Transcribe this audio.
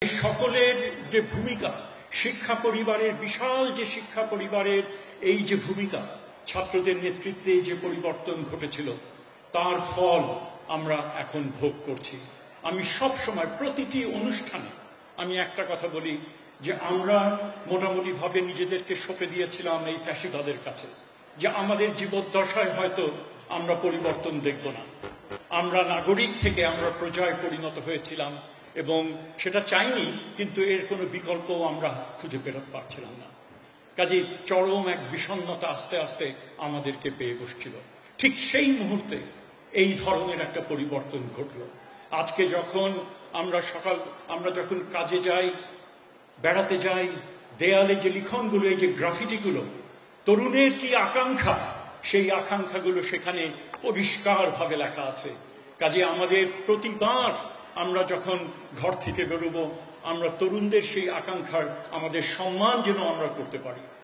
সকলের যে ভূমিকা, শিক্ষা পরিবারের বিশাল যে শিক্ষা পরিবারের এই যে ভূমিকা, ছাত্রদের নেতৃত্বে যে পরিবর্তন ঘটেছিল তার ফল আমরা এখন ভোগ করছি। আমি সব সময় প্রতিটি অনুষ্ঠানে আমি একটা কথা বলি যে আমরা মোটামুটিভাবে নিজেদেরকে সঁপে দিয়েছিলাম এই ফ্যাসিবাদের কাছে, যে আমাদের জীবদ্দশায় হয়তো আমরা পরিবর্তন দেখব না। আমরা নাগরিক থেকে আমরা প্রজায় পরিণত হয়েছিলাম এবং সেটা চাইনি, কিন্তু এর কোনো বিকল্পও আমরা খুঁজে পাচ্ছিলাম না। কাজেই চরম এক বিষণ্ণতা আস্তে আস্তে আমাদেরকে পেয়ে বসছিল। ঠিক সেই মুহূর্তে এই ধরনের একটা পরিবর্তন ঘটল। আজকে যখন আমরা যখন কাজে যাই, বেড়াতে যাই, দেয়ালে যে লিখনগুলো, এই যে গ্রাফিটিগুলো, তরুণের কি আকাঙ্ক্ষা, সেই আকাঙ্ক্ষাগুলো সেখানে পরিষ্কারভাবে লেখা আছে। কাজে আমাদের প্রতিবার আমরা যখন ঘর থেকে বেরোবো, আমরা তরুণদের সেই আকাঙ্ক্ষার আমাদের সম্মান যেন আমরা করতে পারি।